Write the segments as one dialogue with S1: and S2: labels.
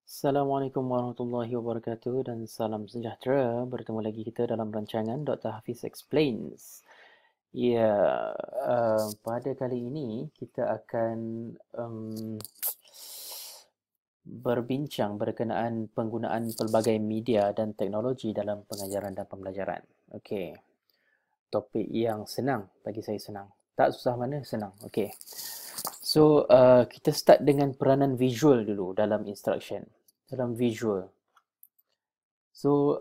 S1: Assalamualaikum warahmatullahi wabarakatuh dan salam sejahtera. Bertemu lagi kita dalam rancangan Dr. Hafiz Explains. Ya, pada kali ini kita akan berbincang berkenaan penggunaan pelbagai media dan teknologi dalam pengajaran dan pembelajaran. Okey, topik yang senang, bagi saya senang. Tak susah mana, senang. Okey. So, kita start dengan peranan visual dulu dalam instruction. Dalam visual. So,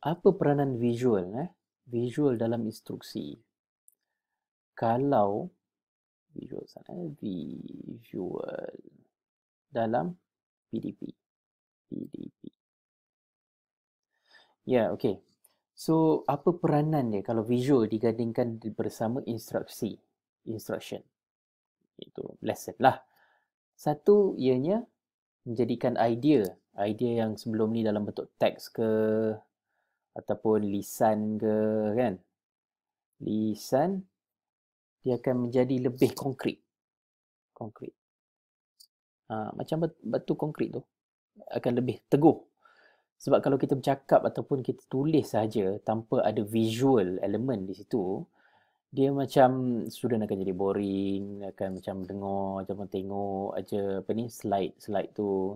S1: apa peranan visual? Visual dalam instruksi. Kalau visual dalam PDP. Ya, okey. So, apa peranan dia kalau visual digandingkan bersama instruction? Itu lesson lah. Satu, ianya menjadikan idea yang sebelum ni dalam bentuk teks ke ataupun lisan ke, kan? Lisan dia akan menjadi lebih konkret. Macam batu konkret tu akan lebih teguh. Sebab kalau kita bercakap ataupun kita tulis saja tanpa ada visual element di situ, dia macam student akan jadi boring, akan macam dengar, macam tengok aja apa ni slide tu,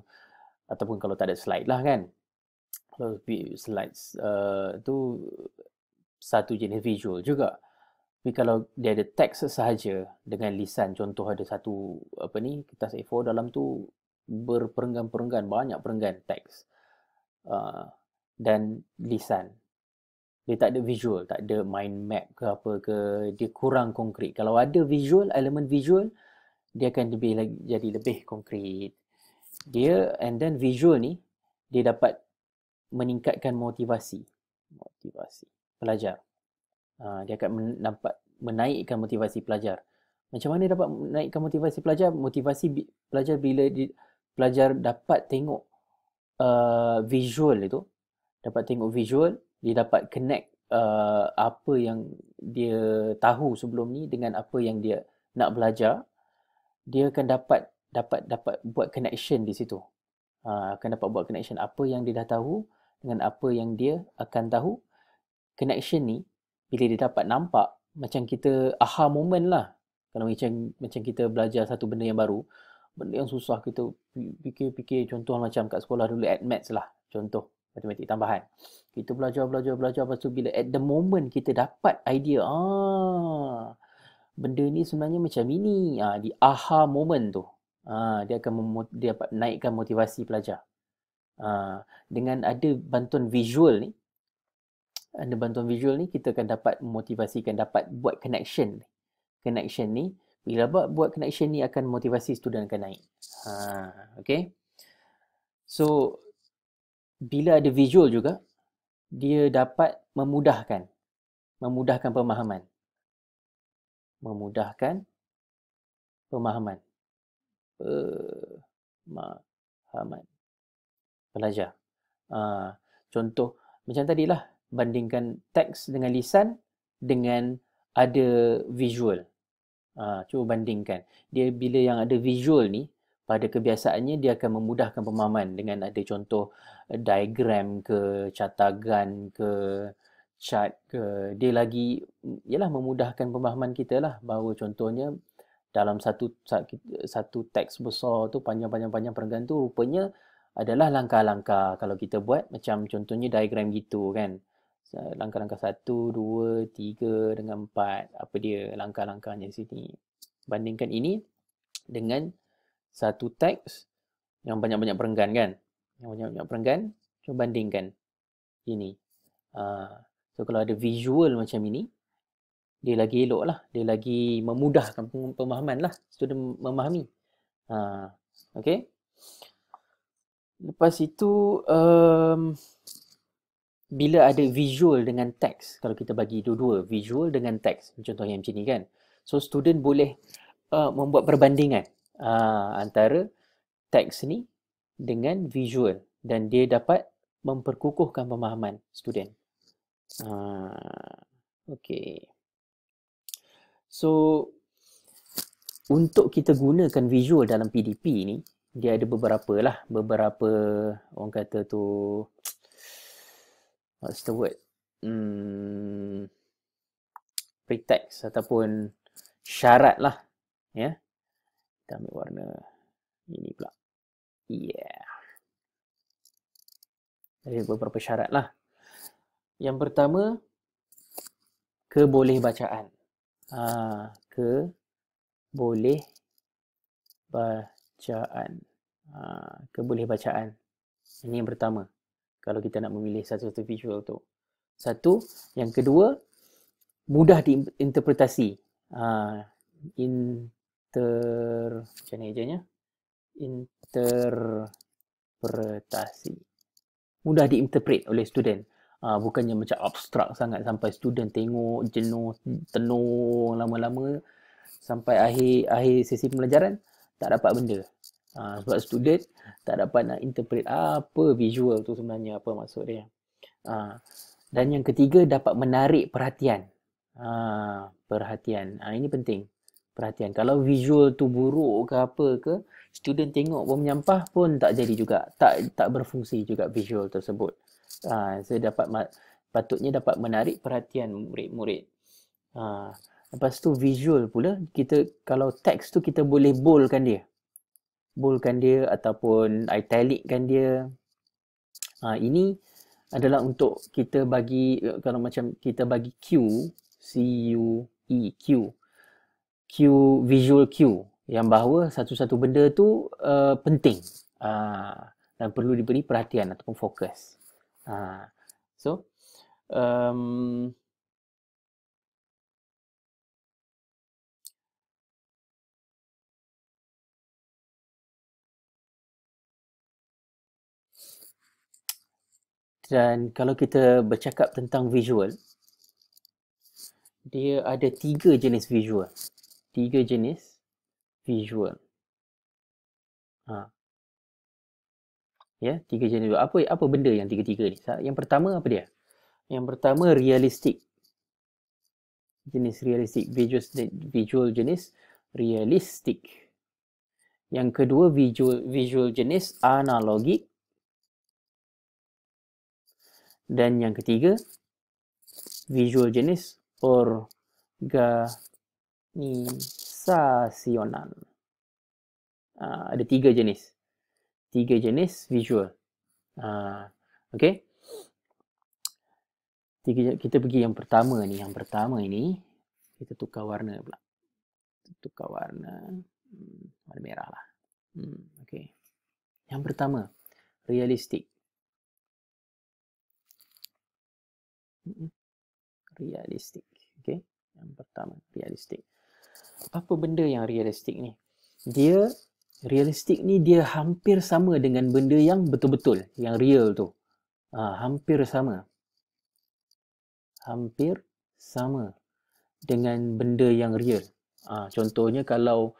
S1: ataupun kalau tak ada slide lah kan. Kalau slides tu satu jenis visual juga. Tapi kalau dia ada teks sahaja dengan lisan, contoh ada satu apa ni kertas A4 dalam tu berperenggan-perenggan, banyak perenggan teks dan lisan. Dia tak ada visual, tak ada mind map ke apa ke, dia kurang konkret. Kalau ada visual, elemen visual, dia akan jadi lebih konkret. Dia and then visual ni dia dapat meningkatkan motivasi pelajar. Dia akan dapat menaikkan motivasi pelajar. Macam mana dapat menaikkan motivasi pelajar? Motivasi pelajar bila pelajar dapat tengok visual itu, dia dapat connect apa yang dia tahu sebelum ni dengan apa yang dia nak belajar, dia akan dapat buat connection di situ. Akan dapat buat connection apa yang dia dah tahu dengan apa yang dia akan tahu. Connection ni bila dia dapat nampak, macam kita aha moment lah. Kalau macam kita belajar satu benda yang baru, benda yang susah kita fikir-fikir, contoh macam kat sekolah dulu add maths lah, contoh matematik tambahan. Kita belajar, lepas tu bila at the moment kita dapat idea, benda ni sebenarnya macam ini, di aha moment tu, dia dapat naikkan motivasi pelajar. Dengan ada bantuan visual ni, kita akan dapat memotivasikan, dapat buat connection ni. Bila buat connection ni akan motivasi student akan naik. Okay. So, bila ada visual juga, dia dapat memudahkan pemahaman. Pemahaman pelajar. Contoh macam tadilah, bandingkan teks dengan lisan dengan ada visual. Cuba bandingkan. Dia bila yang ada visual ni, pada kebiasaannya dia akan memudahkan pemahaman dengan ada contoh diagram ke, catagan ke, chart ke. Dia lagi memudahkan pemahaman kita lah, bahawa contohnya dalam satu teks besar tu panjang perenggan tu rupanya adalah langkah-langkah kalau kita buat macam contohnya diagram gitu kan. Langkah-langkah 1, 2, 3 dengan 4. Apa dia langkah-langkahnya di sini. Bandingkan ini dengan satu teks yang banyak-banyak perenggan kan. Cuba bandingkan ini. So kalau ada visual macam ini, dia lagi elok lah. Dia lagi memudahkan pemahaman lah. Student memahami. Okay. Lepas itu, bila ada visual dengan teks, kalau kita bagi dua-dua, visual dengan teks, contohnya macam ni kan. So, student boleh membuat perbandingan antara teks ni dengan visual dan dia dapat memperkukuhkan pemahaman student. Okay. So, untuk kita gunakan visual dalam PDP ni, dia ada beberapa orang kata tu, what's the word? Pretext ataupun syarat lah, ya. Kita ambil warna ini pula. Yeah. Ada beberapa syarat lah. Yang pertama, kebolehbacaan. Kebolehbacaan. Ini yang pertama. Kalau kita nak memilih satu-satu visual tu. Satu. Yang kedua, mudah diinterpretasi. Macam ni ejanya? Interpretasi. Mudah diinterpret oleh student. Bukannya macam abstrak sangat sampai student tengok jenuh, tenung lama-lama sampai akhir sesi pembelajaran tak dapat benda. Sebab student tak dapat nak interpret apa visual tu sebenarnya, apa maksud dia. Dan yang ketiga, dapat menarik perhatian. Perhatian. Ini penting. Perhatian. Kalau visual tu buruk ke apa ke, student tengok pun menyampah pun tak jadi juga. Tak berfungsi juga visual tersebut. Patutnya dapat menarik perhatian murid-murid. Lepas tu visual pula, kalau teks tu kita boleh boldkan dia. Boldkan dia ataupun italickan dia. Ini adalah untuk kita bagi, kalau macam kita bagi cue, C-U-E, cue, visual cue, yang bahawa satu-satu benda tu penting dan perlu diberi perhatian ataupun fokus. So, dan kalau kita bercakap tentang visual, dia ada 3 jenis visual. 3 jenis visual. Ya, 3 jenis. Apa benda yang tiga-tiga ni? Yang pertama apa dia? Yang pertama realistik. Jenis realistik. Visual jenis realistik. Yang kedua visual jenis analogik. Dan yang ketiga visual jenis organisasional. Ada 3 jenis. 3 jenis visual. Okay. Kita pergi yang pertama ni. Yang pertama ini, kita tukar warna pula. Tukar warna. Warna merah lah. Okay. Yang pertama, realistik. Realistik. Okay. Yang pertama, realistik. Apa benda yang realistik ni? Realistik ni dia hampir sama dengan benda yang betul-betul, yang real tu. Hampir sama. Hampir sama dengan benda yang real. Contohnya kalau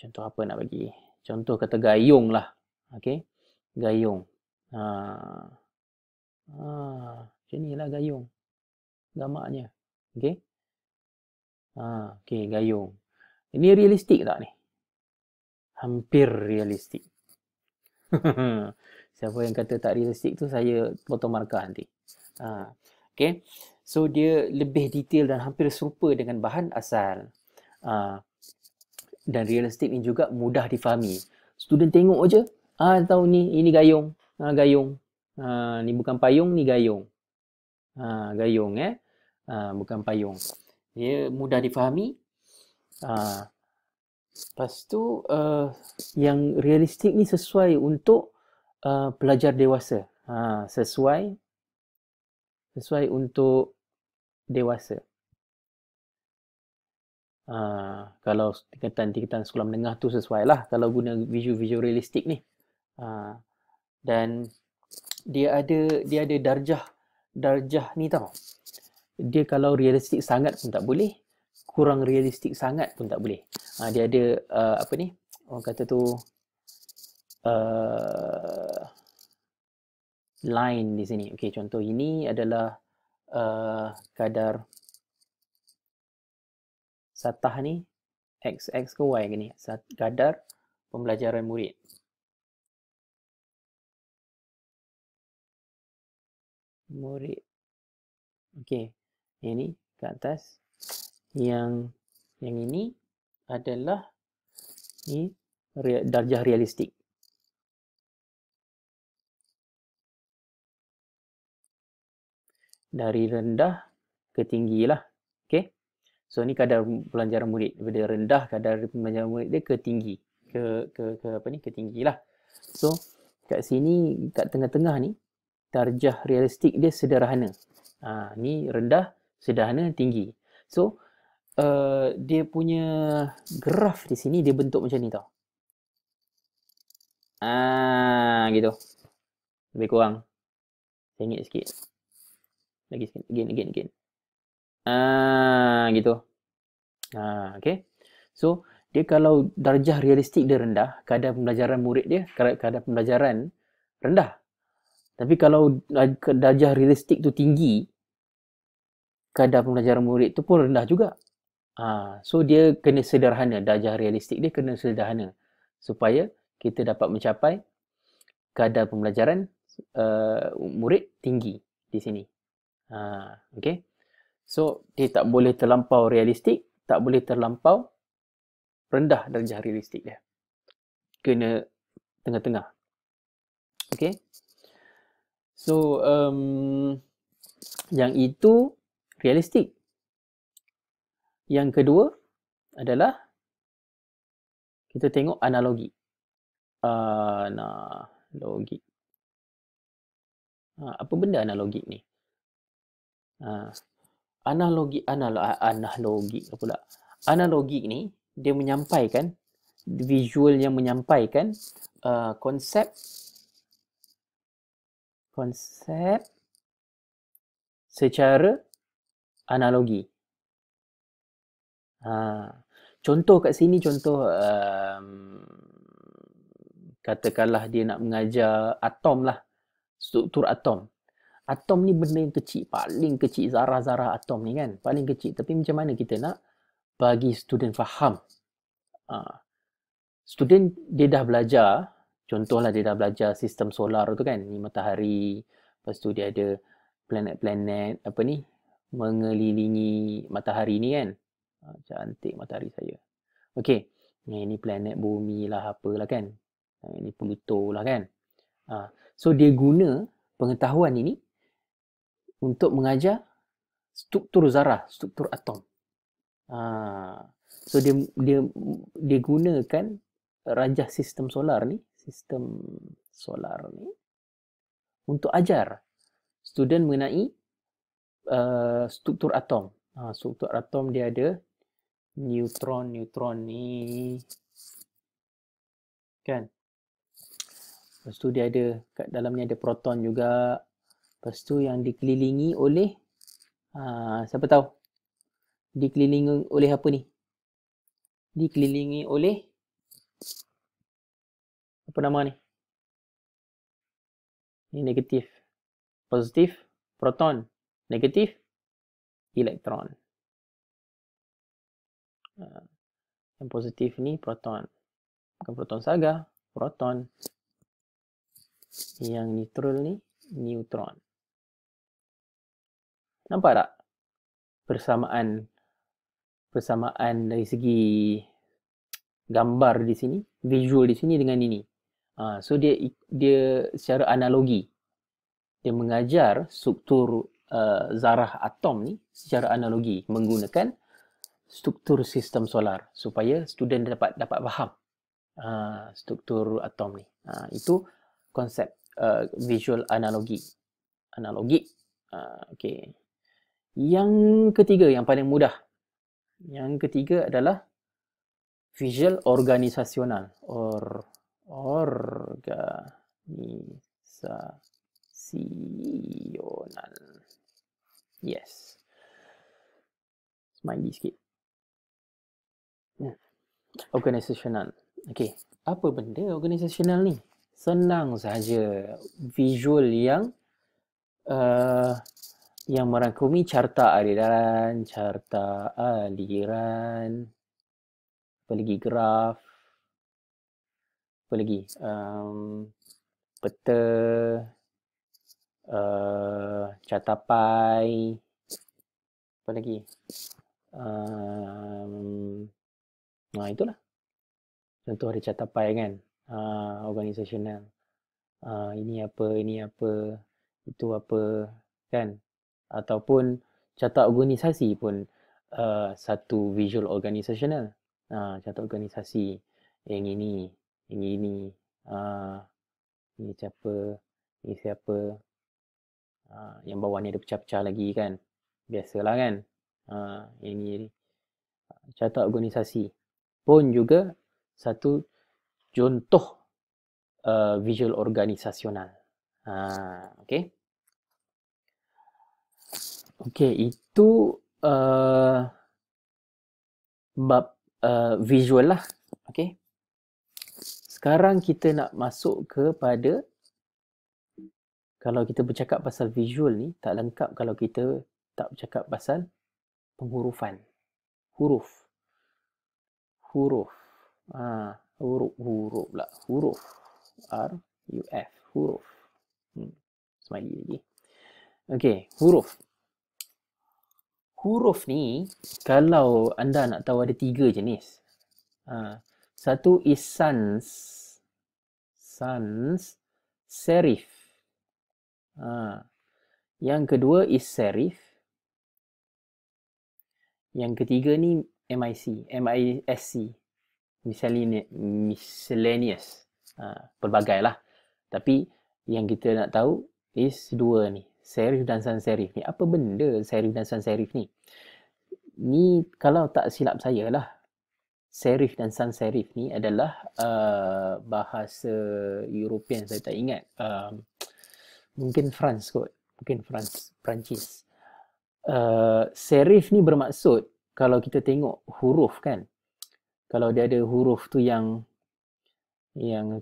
S1: contoh apa nak bagi? Contoh kata gayung lah. Okay? Gayung. Macam ni lah gayung. Gamaknya. Okay? Okay, gayung. Ini realistik tak ni? Hampir realistik. Siapa yang kata tak realistik tu, saya potong markah nanti. Okay. So, dia lebih detail dan hampir serupa dengan bahan asal. Dan realistik ni juga mudah difahami. Student tengok je, tahu ni, ini gayung. Gayung. Ni bukan payung, ni gayung. Gayung, bukan payung. Dia mudah difahami. Lepas tu, yang realistik ni sesuai untuk pelajar dewasa. Sesuai untuk dewasa. Kalau tingkatan sekolah menengah tu sesuai lah kalau guna visual realistik ni. Dan dia ada darjah ni tau. Dia kalau realistik sangat pun tak boleh, kurang realistik sangat pun tak boleh. Dia ada apa ni? Orang kata tu line di sini. Okey, contoh ini adalah kadar Satah ni X ke Y ke ni? Kadar pembelajaran murid. Okey. Yang ni ke atas. Yang ini adalah ni darjah realistik. Dari rendah ke tinggi lah. Okey. So ni kadar pembelajaran murid. Daripada rendah kadar pembelajaran murid dia ke tinggi. Ke tinggi lah. So kat sini, kat tengah-tengah ni, darjah realistik dia sederhana. Ni rendah, sederhana, tinggi. So dia punya graf di sini dia bentuk macam ni tau. Gitu. Lebih kurang. Sengit sikit. Lagi sikit. Again. Gitu. Okay. So, dia kalau darjah realistik dia rendah, kadar pembelajaran murid dia, kadar pembelajaran rendah. Tapi kalau darjah realistik tu tinggi, kadar pembelajaran murid tu pun rendah juga. So, dia kena sederhana. Darjah realistik dia kena sederhana. Supaya kita dapat mencapai kadar pembelajaran murid tinggi di sini. Okay. So, dia tak boleh terlampau realistik, tak boleh terlampau rendah darjah realistik dia. Kena tengah-tengah. Okay. So, yang itu realistik. Yang kedua adalah kita tengok analogi. Analogi. Apa benda analogi ni? Analogi pula. Analogi ni dia menyampaikan visual yang menyampaikan konsep secara analogi. Contoh kat sini, katakanlah dia nak mengajar atom lah, struktur atom. Atom ni benda yang kecil, paling kecil, zarah-zarah atom ni kan, paling kecil. Tapi macam mana kita nak bagi student faham? Student dia dah belajar, contohlah dia dah belajar sistem solar tu kan, ni matahari, lepas tu dia ada planet-planet mengelilingi matahari ni kan. Cantik matahari saya. Okey, ni planet bumi lah apalah kan. Ini Pluto lah kan. So dia guna pengetahuan ini untuk mengajar struktur zarah, struktur atom. So dia gunakan rajah sistem solar ni untuk ajar student mengenai struktur atom. Struktur atom dia ada neutron ni kan. Lepas tu dia ada kat dalam ni ada proton juga. Lepas tu yang dikelilingi oleh siapa tahu? Dikelilingi oleh apa ni? Dikelilingi oleh apa nama ni? Ini negatif. Positif proton, negatif elektron. Yang positif ni proton. Bukan proton saga, proton. Yang neutral ni neutron. Nampak tak? Persamaan dari segi gambar di sini, visual di sini dengan ini. So dia secara analogi dia mengajar struktur zarah atom ni secara analogi menggunakan struktur sistem solar supaya student dapat faham struktur atom ni. Itu konsep visual analogi. Okey. Yang ketiga, yang paling mudah. Yang ketiga adalah visual organisasional. Organisasional. Yes. Smiley sikit. Organisasional. Okey. Apa benda organisasional ni? Senang saja. Visual yang yang merangkumi carta aliran, apa lagi, graf, apa lagi, peta, carta pie, apa lagi, itulah contoh ada carta pie kan, organisasional, ini apa, itu apa kan, ataupun carta organisasi pun satu visual organisasional, carta organisasi yang ini, ini siapa, ini siapa, yang bawah ni ada pecah-pecah lagi kan, biasalah kan, yang ni carta organisasi pun juga satu contoh visual organisasional. Okay. Okay, itu bab visual lah. Okay. Sekarang kita nak masuk kepada, kalau kita bercakap pasal visual ni, tak lengkap kalau kita tak bercakap pasal penghurufan. Huruf. Huruf pula. Huruf. R-U-F. Huruf. Smiley lagi. Okay, huruf. Huruf ni, kalau anda nak tahu, ada 3 jenis. Satu is sans serif. Yang kedua is serif. Yang ketiga ni MISC. Miscellaneous. Pelbagai lah. Tapi yang kita nak tahu is 2 ni. Serif dan sans serif ni. Apa benda serif dan sans serif ni? Ni kalau tak silap saya lah, serif dan sans serif ni adalah bahasa European, saya tak ingat. Mungkin France kot. Perancis. Serif ni bermaksud, kalau kita tengok huruf kan, kalau dia ada huruf tu yang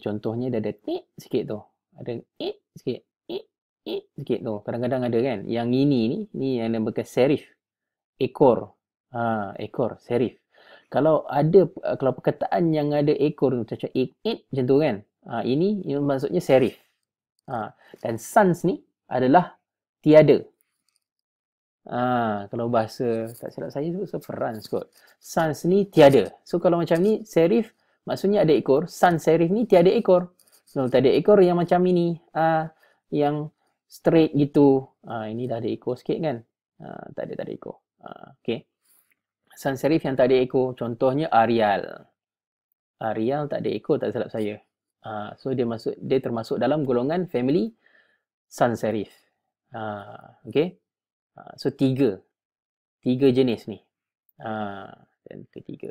S1: contohnya dia ada tik sikit tu, ada sikit tu, kadang-kadang ada kan, yang ini ni yang namanya serif, ekor, serif. Kalau perkataan yang ada ekor tu macam macam tu kan, ini maksudnya serif. Dan sans ni adalah tiada. Kalau bahasa tak silap saya tu France kot. Sans ni tiada. So kalau macam ni serif maksudnya ada ekor, sans serif ni tiada ekor. So tak ada ekor yang macam ini, yang straight gitu. Ini dah ada ekor sikit kan. Tak ada ekor. Okay. Sans serif yang tak ada ekor, contohnya Arial. Arial tak ada ekor tak silap saya. So dia termasuk dalam golongan family sans serif. Okay. So tiga jenis ni. Dan ketiga.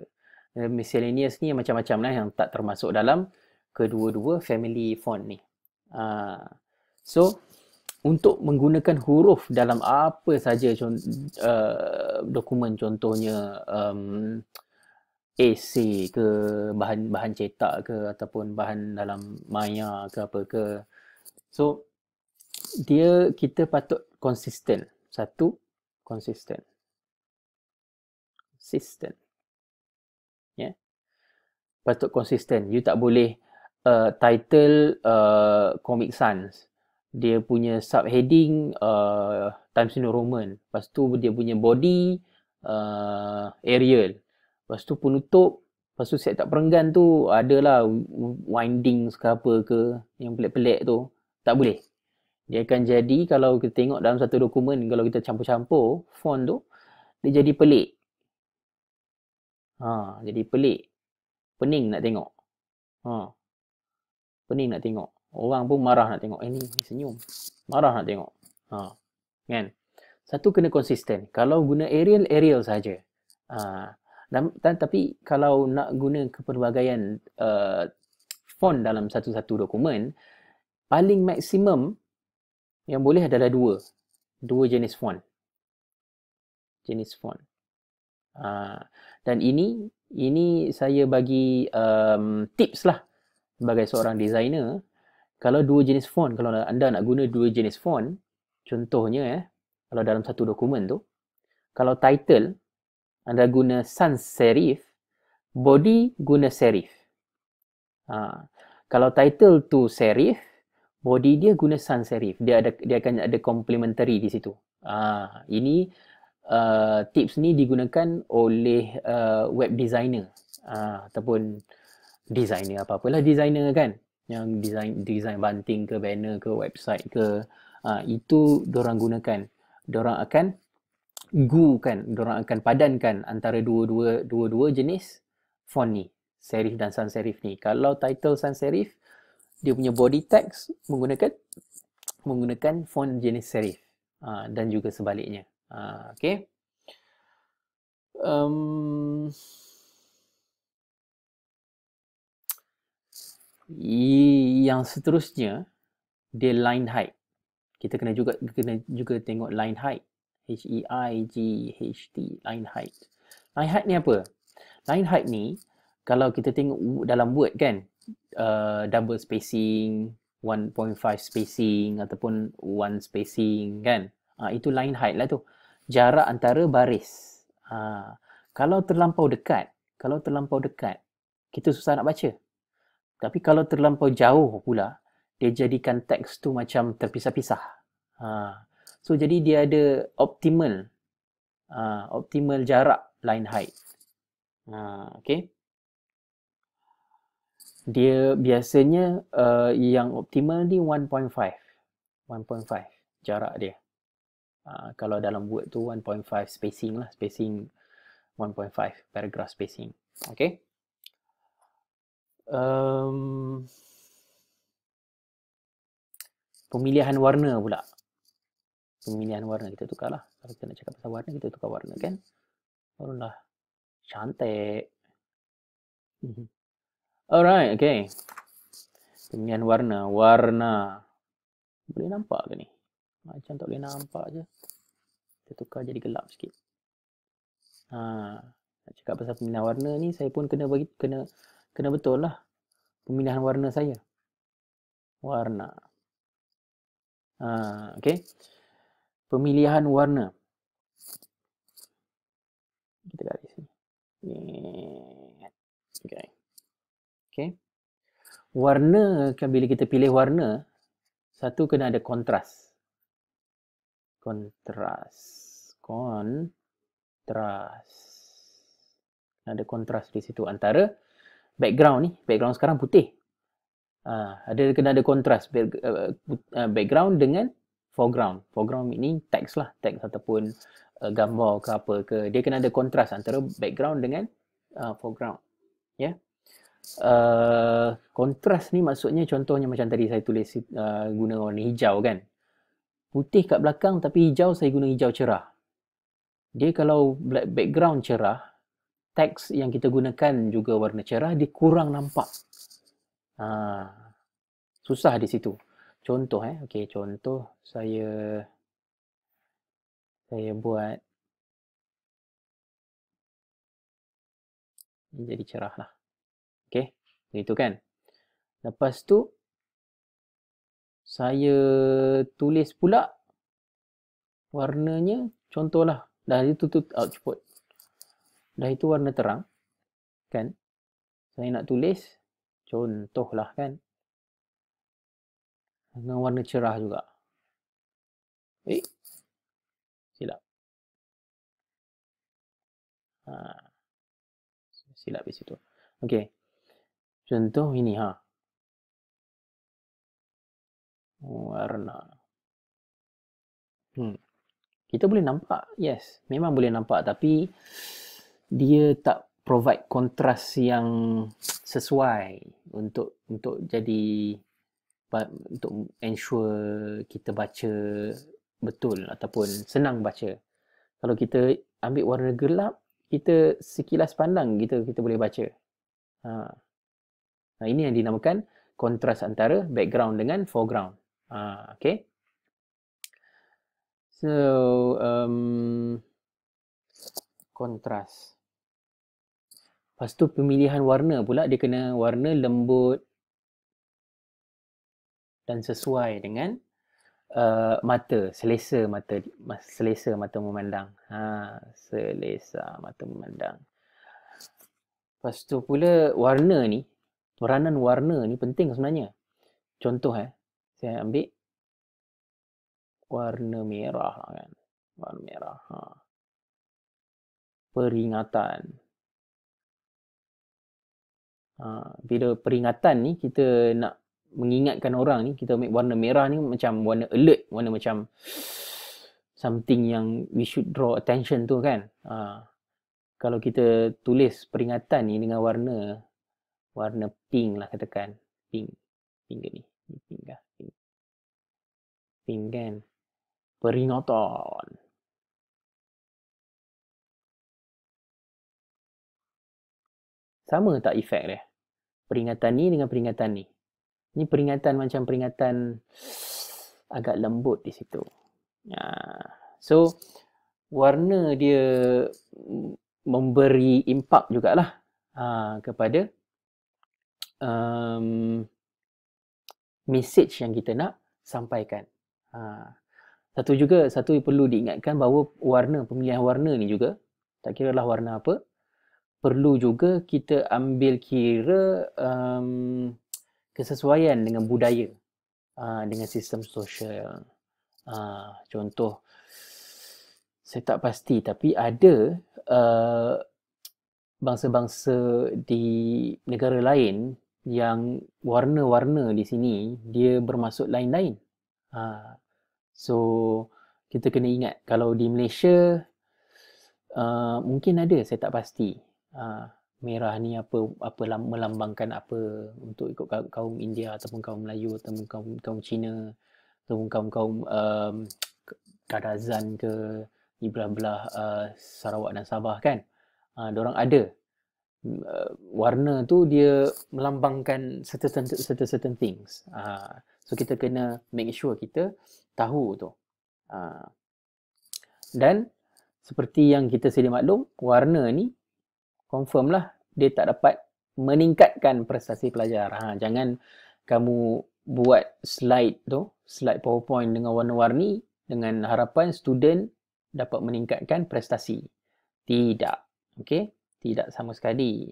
S1: Miscellaneous ni macam-macam lah, yang tak termasuk dalam kedua-dua family font ni. So untuk menggunakan huruf dalam apa saja dokumen, contohnya esei ke, bahan cetak ke, ataupun bahan dalam maya ke apa ke. So kita patut konsisten. Satu, konsisten. Yeah. Patut konsisten. You tak boleh title Comic Sans, dia punya subheading Times New Roman, lepas tu dia punya body Arial, lepas tu penutup, lepas tu set tak perenggan tu adalah windings ke apa ke yang pelik-pelik tu. Tak boleh. Dia akan jadi, kalau kita tengok dalam satu dokumen, kalau kita campur-campur font tu, dia jadi pelik. Jadi pelik. Pening nak tengok. Pening nak tengok. Orang pun marah nak tengok. Ni senyum. Marah nak tengok. Kan? Satu, kena konsisten. Kalau guna Arial saja. Tapi kalau nak guna kepelbagaian font dalam satu-satu dokumen, paling maksimum yang boleh adalah dua jenis font. Dan ini saya bagi tips lah sebagai seorang designer. Kalau dua jenis font, kalau anda nak guna dua jenis font, contohnya Kalau dalam satu dokumen tu, kalau title anda guna sans serif, body guna serif. Kalau title tu serif, body dia guna sans serif. Dia akan ada complementary di situ. Ini tips ni digunakan oleh web designer ataupun designer apa-apalah designer kan, yang design banting ke banner ke website ke, itu dorang gunakan. Dorang akan dorang akan padankan antara dua jenis font ni, serif dan sans serif ni. Kalau title sans serif, dia punya body text menggunakan font jenis serif, dan juga sebaliknya. Okay. Yang seterusnya, dia line height. Kita kena juga tengok line height. HEIGHT, line height. Line height ni apa? Line height ni, kalau kita tengok dalam Word kan, double spacing, 1.5 spacing ataupun 1 spacing kan. Itu line height lah tu. Jarak antara baris. Kalau terlampau dekat, kita susah nak baca. Tapi kalau terlampau jauh pula, dia jadikan teks tu macam terpisah-pisah. So jadi dia ada optimal jarak line height. Okay. Dia biasanya yang optimal ni 1.5 jarak dia. Kalau dalam Word tu 1.5 spacing lah, spacing 1.5 paragraph spacing. Okay. Pemilihan warna pula. Pemilihan warna kita tukarlah. Kalau kita nak cakap pasal warna, kita tukar warna kan. Barulah cantik. Alright, okay. Pemilihan warna. Boleh nampak ke ni? Macam tak boleh nampak je. Kita tukar jadi gelap sikit. Nak cakap pasal pemilihan warna ni, saya pun kena betul lah pemilihan warna saya. Warna. Okay. Pemilihan warna. Kita garis ni. Okay. Warna, bila kita pilih warna, satu kena ada kontras. Ada kontras di situ antara background sekarang putih. Kena ada kontras background dengan foreground. Foreground ni teks lah, teks ataupun gambar ke apa ke. Dia kena ada kontras antara background dengan foreground. Ya. Kontras ni maksudnya contohnya macam tadi saya tulis guna warna hijau kan. Putih kat belakang tapi hijau, saya guna hijau cerah. Dia kalau background cerah, teks yang kita gunakan juga warna cerah, dia kurang nampak. Susah di situ. Contoh okey, contoh saya buat ini jadi cerah lah. Okey, itu kan. Lepas tu saya tulis pula warnanya, contohlah dah itu output. Dah itu warna terang kan. Saya nak tulis contohlah kan dengan warna cerah juga. Silap. Silap di situ. Okey. Contoh ini warna. Kita boleh nampak, yes, memang boleh nampak, tapi dia tak provide kontras yang sesuai untuk jadi untuk ensure kita baca betul ataupun senang baca. Kalau kita ambil warna gelap, kita sekilas pandang kita boleh baca. Ini yang dinamakan kontras antara background dengan foreground. Okay. So, kontras. Lepas tu pemilihan warna pula, dia kena warna lembut dan sesuai dengan mata, selesa mata memandang. Selesa mata memandang. Lepas tu pula warna ni, peranan warna ni penting sebenarnya. Contoh saya ambil warna merah kan. Warna merah. Peringatan. Bila peringatan ni kita nak mengingatkan orang ni, kita ambil warna merah ni macam warna alert, warna macam something yang we should draw attention tu kan. Kalau kita tulis peringatan ni dengan warna pink lah katakan. Pink ke ni? Pink kah? Pink kan? Peringatan. Sama tak efek dia? Peringatan ni dengan peringatan ni. Ni peringatan macam peringatan agak lembut di situ. So, warna dia memberi impak jugalah kepada message yang kita nak sampaikan. Satu perlu diingatkan bahawa pemilihan warna ni juga, tak kira lah warna apa, perlu juga kita ambil kira kesesuaian dengan budaya, dengan sistem sosial. Contoh, saya tak pasti tapi ada bangsa-bangsa di negara lain yang warna-warna di sini dia bermaksud lain-lain. So kita kena ingat kalau di Malaysia mungkin ada, saya tak pasti. Merah ni apa melambangkan apa untuk ikut kaum India ataupun kaum Melayu ataupun kaum Cina ataupun kaum Kadazan ke di belah-belah Sarawak dan Sabah kan. Diorang ada warna tu dia melambangkan certain things. So kita kena make sure kita tahu tu. Dan seperti yang kita sedia maklum, warna ni confirm lah dia tak dapat meningkatkan prestasi pelajar. Jangan kamu buat slide PowerPoint dengan warna-warni dengan harapan student dapat meningkatkan prestasi. Tidak. Okey? Tidak sama sekali.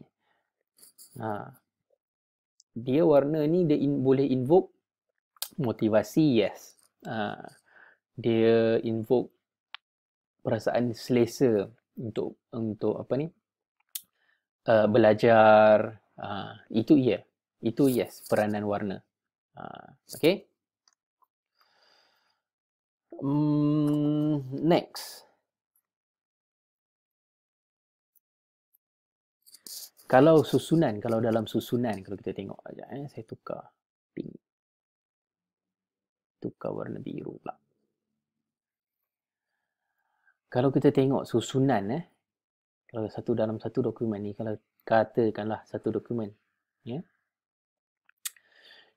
S1: Dia warna ni dia boleh invoke motivasi, yes. Dia invoke perasaan selesa untuk apa ni? Belajar. Itu yes, peranan warna. Okay. Next. Kalau dalam susunan, kalau kita tengok aja, saya tukar pink. Tukar warna biru pula. Kalau kita tengok susunan, kalau dalam satu dokumen ni, kalau katakanlah satu dokumen, ya.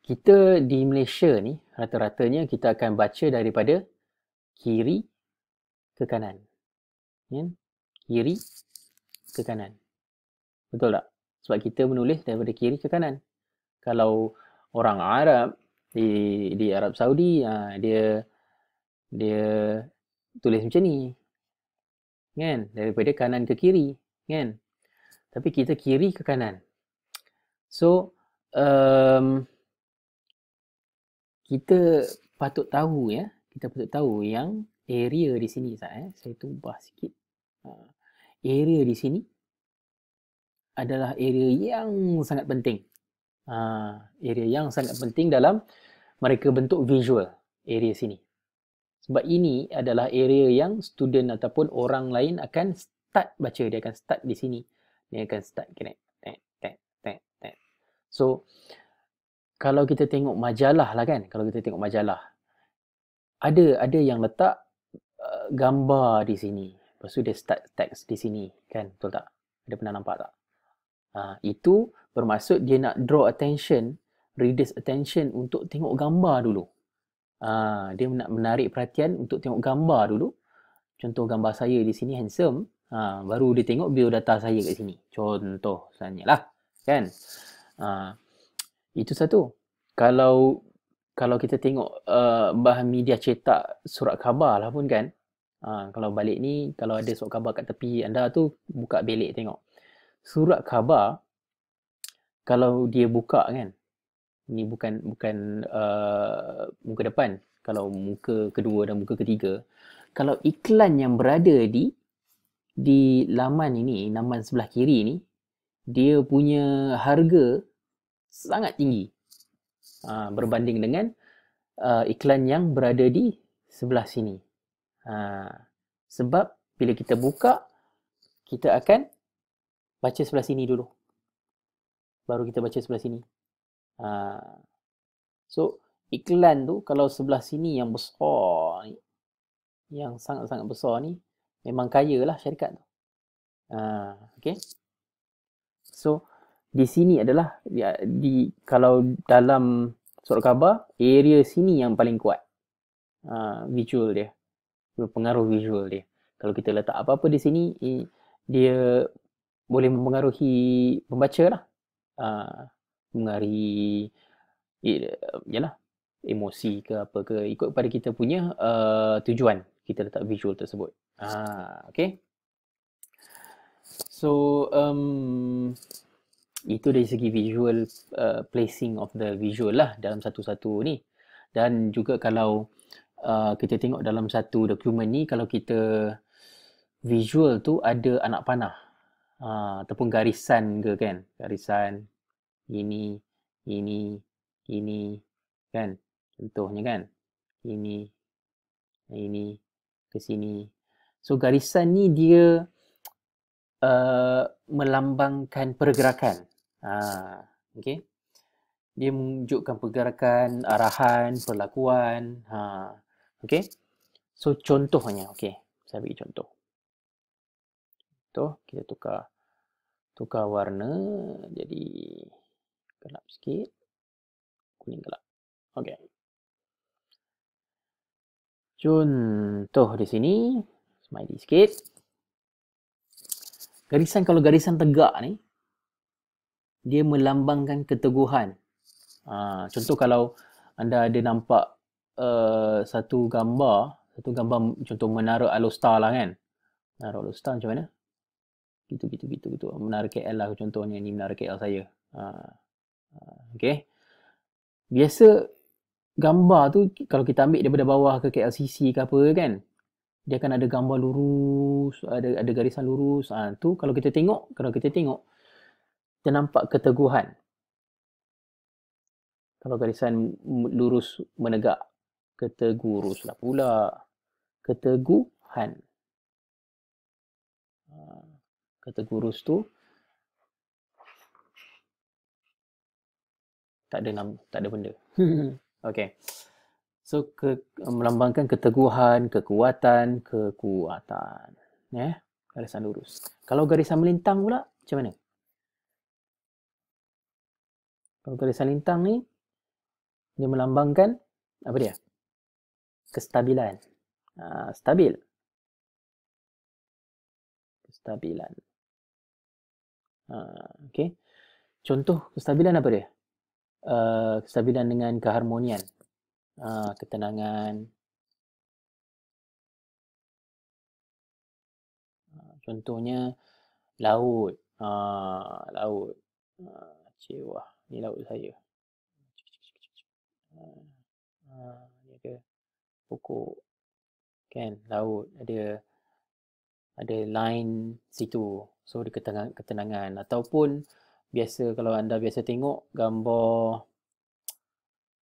S1: Kita di Malaysia ni, rata-ratanya kita akan baca daripada kiri ke kanan. Ya? Kiri ke kanan. Betul tak? Sebab kita menulis daripada kiri ke kanan. Kalau orang Arab di Arab Saudi, dia tulis macam ni. Kan? Daripada kanan ke kiri, kan? Tapi kita kiri ke kanan. So, kita patut tahu yang area di sini, saya ubah sikit. Area di sini adalah area yang sangat penting. Area yang sangat penting dalam mereka bentuk visual area sini. Sebab ini adalah area yang student ataupun orang lain akan start baca. Dia akan start di sini. Dia akan start connect. So, kalau kita tengok majalah lah kan. Kalau kita tengok majalah. Ada yang letak gambar di sini. Lepas tu dia start teks di sini. Kan? Betul tak? Ada pernah nampak tak? Itu bermaksud dia nak draw attention, readers attention untuk tengok gambar dulu. Dia nak menarik perhatian untuk tengok gambar dulu. Contoh gambar saya di sini handsome. Baru dia tengok biodata saya kat sini. Contoh sebenarnya lah. Kan? Itu satu. Kalau kalau kita tengok bahan media cetak surat khabar lah pun kan, kalau balik ni, kalau ada surat khabar kat tepi anda tu, buka belik tengok. Surat khabar, kalau dia buka kan, ni bukan muka depan, kalau muka kedua dan muka ketiga, kalau iklan yang berada di laman ini, laman sebelah kiri ni, dia punya harga sangat tinggi berbanding dengan iklan yang berada di sebelah sini. Sebab bila kita buka, kita akan baca sebelah sini dulu, baru kita baca sebelah sini. So iklan tu kalau sebelah sini yang besar ni, yang sangat-sangat besar ni, memang kaya lah syarikat tu. Okay. So di sini adalah kalau dalam surat khabar, area sini yang paling kuat visual dia, pengaruh visual dia. Kalau kita letak apa-apa di sini, dia boleh mempengaruhi pembaca lah, mengaruhi yalah, emosi ke apa ke, ikut pada kita punya tujuan kita letak visual tersebut. Okay. So itu dari segi visual, placing of the visual lah dalam satu-satu ni. Dan juga kalau kita tengok dalam satu dokumen ni, kalau kita visual tu ada anak panah ataupun garisan ke kan, garisan ini kan, contohnya kan, ini ke sini. So garisan ni dia melambangkan pergerakan. Okay. Dia menunjukkan pergerakan, arahan, perlakuan. Okay. So contohnya, okay, saya bagi contoh. Kita tukar warna jadi gelap sikit, kuning gelap. Okay. Contoh di sini, smiley sikit. Garisan, kalau garisan tegak ni, dia melambangkan keteguhan. Contoh kalau anda ada nampak satu gambar contoh Menara Alostar lah kan. Menara Alostar macam mana? Gitu. Menara KL lah contohnya, ni Menara KL saya. Okay. Biasa gambar tu kalau kita ambil daripada bawah ke KLCC ke apa kan, dia akan ada gambar lurus, ada garisan lurus. Tu kalau kita tengok, kita nampak keteguhan. Kalau garisan lurus menegak, ketegurus lah pula. Keteguhan. Ketegurus tu tak ada benda. Okay. So melambangkan keteguhan, kekuatan. Garisan lurus. Kalau garisan melintang pula, macam mana? Kalau garisan lintang ni, dia melambangkan apa dia? Kestabilan. Stabil. Kestabilan. Okay. Contoh kestabilan apa dia? Kestabilan dengan keharmonian, ketenangan. Contohnya laut. Laut. Wah, ni laut saya. Ni ada pokok. Kan, laut. Ada line situ. So, ada ketenangan. Ataupun biasa, kalau anda biasa tengok gambar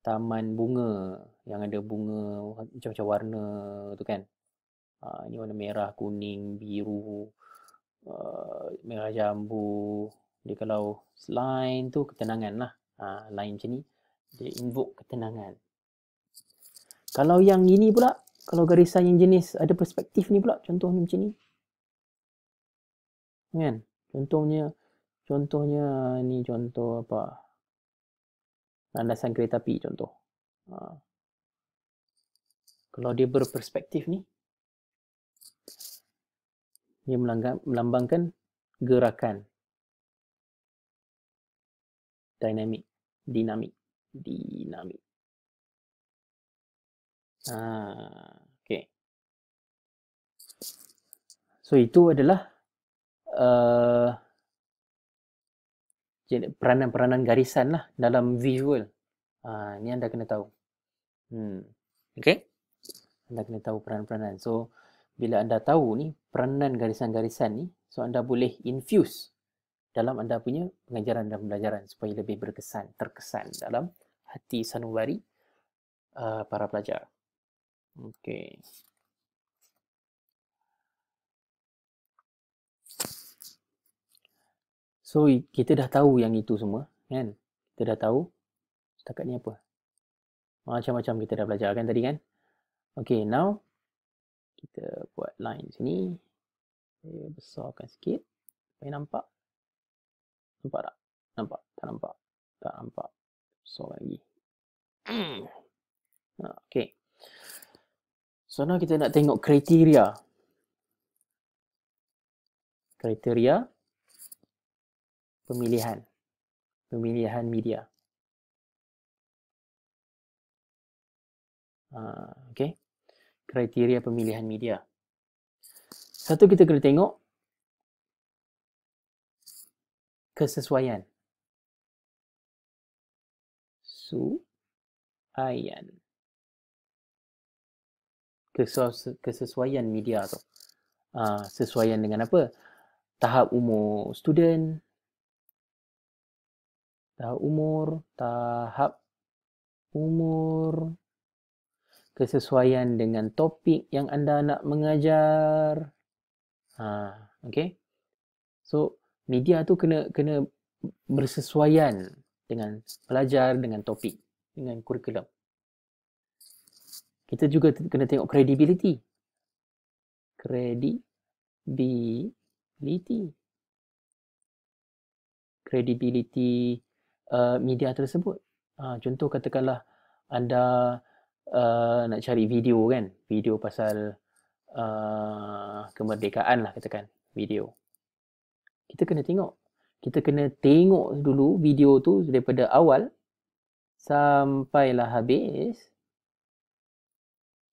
S1: taman bunga yang ada bunga macam-macam warna tu kan. Ini warna merah, kuning, biru, merah jambu. Dia kalau line tu ketenangan lah. Line macam ni, dia invoke ketenangan. Kalau yang ini pula, kalau garisan yang jenis ada perspektif ni pula, contohnya macam ni. Kan? Contohnya ni contoh apa? Landasan kereta api contoh. Kalau dia berperspektif ni, dia melambangkan gerakan. Dinamik. Okay. So itu adalah peranan-peranan garisan lah dalam visual. Ni anda kena tahu. Okay. Anda kena tahu peranan-peranan. So bila anda tahu ni peranan garisan-garisan ni, so anda boleh infuse dalam anda punya pengajaran dan pembelajaran supaya lebih terkesan dalam hati sanubari para pelajar. Okay. So kita dah tahu yang itu semua, kan? Kita dah tahu setakat ni apa. Macam-macam kita dah belajar kan tadi kan? Okay, now kita buat line sini. Saya besarkan sikit supaya nampak. Nampak tak? Nampak? Tak nampak? Tak nampak. Besar lagi. Okay. So now kita nak tengok kriteria. Kriteria pemilihan. Pemilihan media. Okay. Kriteria pemilihan media. Satu kita kena tengok kesesuaian. Suaian. Kesesuaian media tu. Sesuaian dengan apa? Tahap umur student, tahap umur, kesesuaian dengan topik yang anda nak mengajar. Okay. So media tu kena bersesuaian dengan pelajar, dengan topik, dengan kurikulum. Kita juga kena tengok credibility. Credibility media tersebut. Contoh katakanlah anda nak cari video kan, video pasal kemerdekaan lah katakan, video. Kita kena tengok dulu video tu daripada awal sampailah habis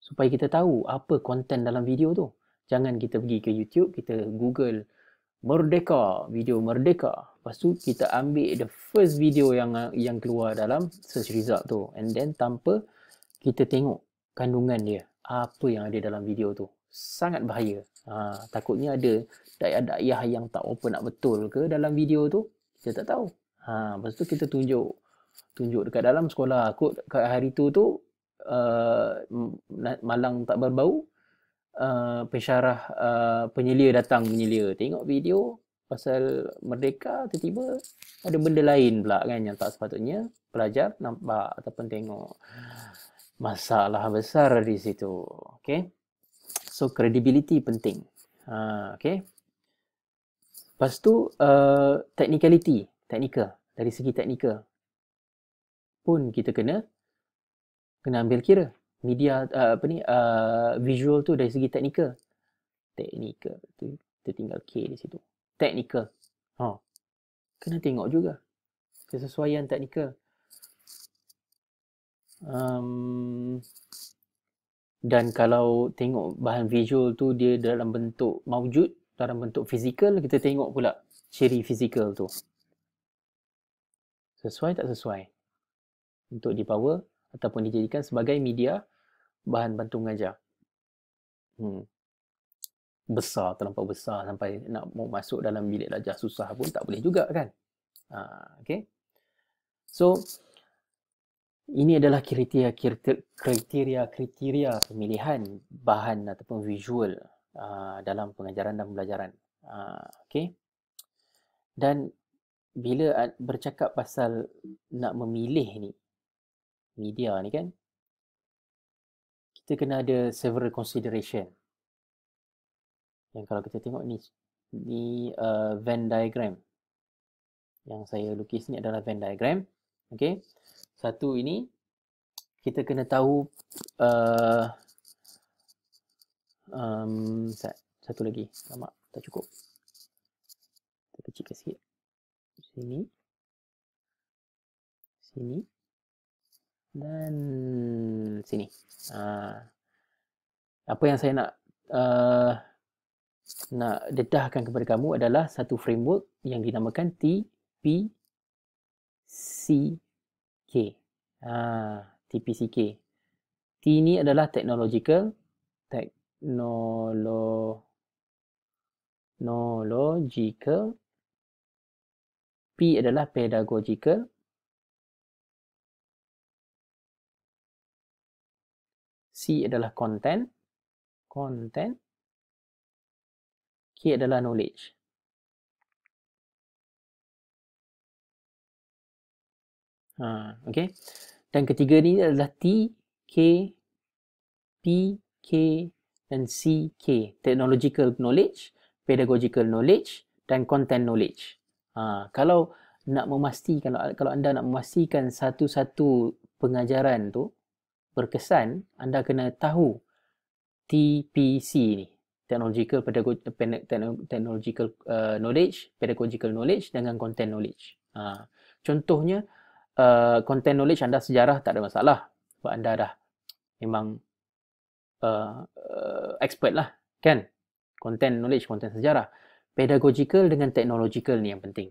S1: supaya kita tahu apa konten dalam video tu. Jangan kita pergi ke YouTube, kita Google Merdeka, video Merdeka. Lepas tu kita ambil the first video yang keluar dalam search result tu, and then tanpa kita tengok kandungan dia, apa yang ada dalam video tu. Sangat bahaya. Takutnya ada dakyat-dakyat yang tak apa nak betul ke dalam video tu, kita tak tahu. Lepas tu kita tunjuk dekat dalam sekolah, kot kat hari tu malang tak berbau, pensyarah penyelia datang tengok video pasal Merdeka, tiba-tiba ada benda lain pula kan yang tak sepatutnya pelajar nampak ataupun tengok. Masalah besar di situ. Okay. So credibility penting. Okay. Lepas tu technical, dari segi technical pun kita kena ambil kira. Media visual tu dari segi technical tu kita tinggal K di situ. Technical. Kena tengok juga kesesuaian technical. Dan kalau tengok bahan visual tu dia dalam bentuk maujud, dalam bentuk fizikal, kita tengok pula ciri fizikal tu. Sesuai tak sesuai untuk dibawa ataupun dijadikan sebagai media bahan bantu mengajar. Besar, terlampau besar sampai nak mau masuk dalam bilik belajar susah pun tak boleh juga kan. Okay. So ini adalah kriteria pemilihan bahan ataupun visual dalam pengajaran dan pembelajaran. Okay. Dan bila bercakap pasal nak memilih ni media ni kan, kita kena ada several consideration. Yang kalau kita tengok ni Venn diagram. Yang saya lukis ni adalah Venn diagram. Okay. Satu ini kita kena tahu satu lagi. Lama tak cukup. Kita kecilkan sikit. Sini. dan sini. Apa yang saya nak dedahkan kepada kamu adalah satu framework yang dinamakan TPCK. TPCK. T ni adalah technological, P adalah pedagogical, C adalah content, K adalah knowledge. Okay. Dan ketiga ni adalah T, K, P, K dan C, K. Technological knowledge, pedagogical knowledge dan content knowledge. Kalau nak memastikan, kalau anda nak memastikan satu-satu pengajaran tu berkesan, anda kena tahu TPC ni. Technological knowledge, pedagogical knowledge dengan content knowledge. Contohnya, content knowledge anda sejarah tak ada masalah sebab anda dah memang expert lah, kan? Content knowledge, content sejarah. Pedagogical dengan technological ni yang penting.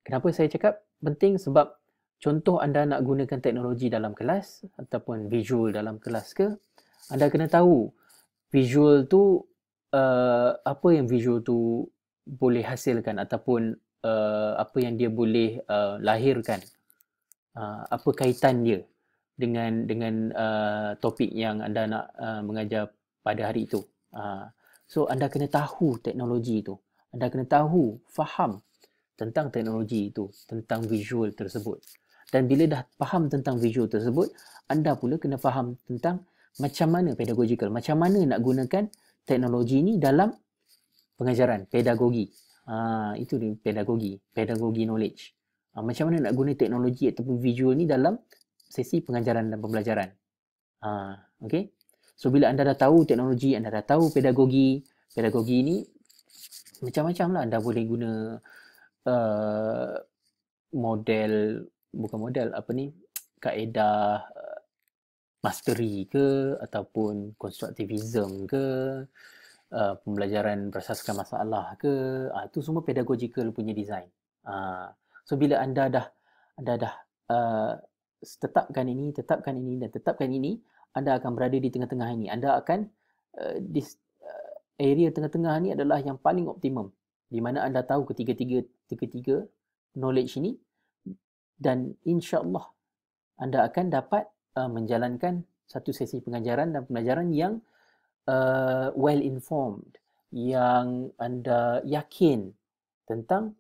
S1: Kenapa saya cakap penting? Sebab contoh anda nak gunakan teknologi dalam kelas ataupun visual dalam kelas ke, anda kena tahu visual tu apa yang visual tu boleh hasilkan ataupun apa yang dia boleh lahirkan, apa kaitan dia dengan topik yang anda nak mengajar pada hari itu. So anda kena tahu teknologi itu, anda kena tahu, faham tentang teknologi itu, tentang visual tersebut. Dan bila dah faham tentang visual tersebut, anda pula kena faham tentang macam mana pedagogical, macam mana nak gunakan teknologi ni dalam pengajaran, pedagogi. Itu dia pedagogi knowledge. Macam mana nak guna teknologi ataupun visual ni dalam sesi pengajaran dan pembelajaran. Okay. So bila anda dah tahu teknologi, anda dah tahu pedagogi ni macam-macam lah. Anda boleh guna kaedah mastery ke ataupun constructivism ke, pembelajaran berasaskan masalah ke, itu semua pedagogical punya design. So bila anda dah tetapkan ini dan tetapkan ini, anda akan berada di tengah-tengah ini. Anda akan area tengah-tengah ni adalah yang paling optimum, di mana anda tahu ketiga-tiga knowledge ini, dan insya-Allah anda akan dapat menjalankan satu sesi pengajaran dan pembelajaran yang well informed, yang anda yakin tentang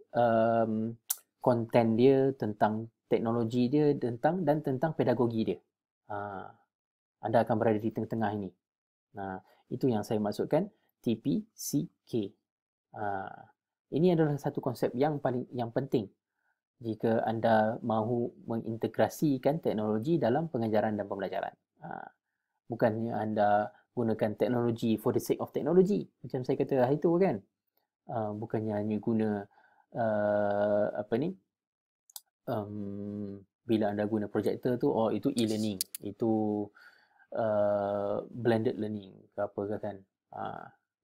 S1: konten dia, tentang teknologi dia, dan tentang pedagogi dia. Anda akan berada di tengah-tengah ini. Itu yang saya maksudkan TPCK. Ini adalah satu konsep yang penting jika anda mahu mengintegrasikan teknologi dalam pengajaran dan pembelajaran. Bukannya anda gunakan teknologi for the sake of technology, macam saya kata hari itu kan. Bukannya hanya guna bila anda guna projektor tu, itu e-learning, itu blended learning ke apa ke kan.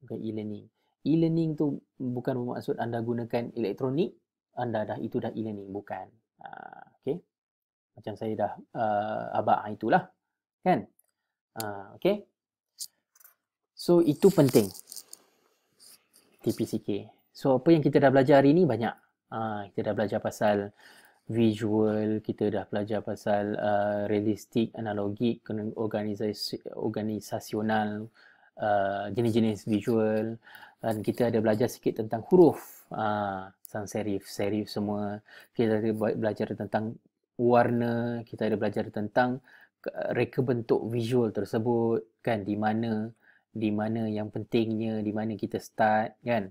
S1: Bukan e-learning. E-learning tu bukan bermaksud anda gunakan elektronik, itu dah e-learning, bukan. Okay. Macam saya dah abang itulah kan. Okay. So itu penting, TPCK. So apa yang kita dah belajar hari ni banyak. Kita dah belajar pasal visual, kita dah belajar pasal realistik, analogik, organisasional, jenis-jenis visual, dan kita ada belajar sikit tentang huruf, sans serif semua. Kita ada belajar tentang warna, kita ada belajar tentang reka bentuk visual tersebut kan, di mana yang pentingnya, di mana kita start kan,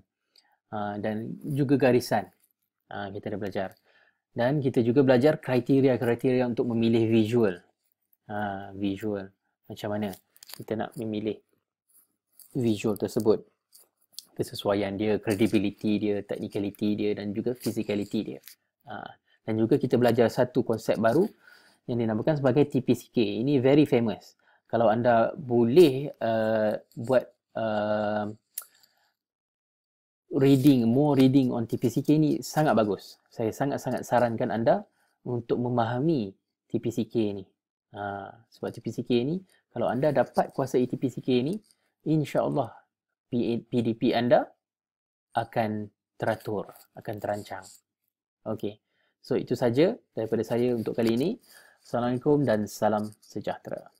S1: dan juga garisan kita dah belajar. Dan kita juga belajar kriteria untuk memilih visual. Visual macam mana kita nak memilih visual tersebut, kesesuaian dia, credibility dia, technicality dia, dan juga physicality dia. Dan juga kita belajar satu konsep baru yang dinamakan sebagai TPCK. Ini very famous. Kalau anda boleh buat more reading on TPCK ni sangat bagus. Saya sangat-sangat sarankan anda untuk memahami TPCK ni. Sebab TPCK ni, kalau anda dapat kuasai TPCK ni, insya-Allah PDP anda akan teratur, akan terancang. Okey. So itu saja daripada saya untuk kali ini. Assalamualaikum dan salam sejahtera.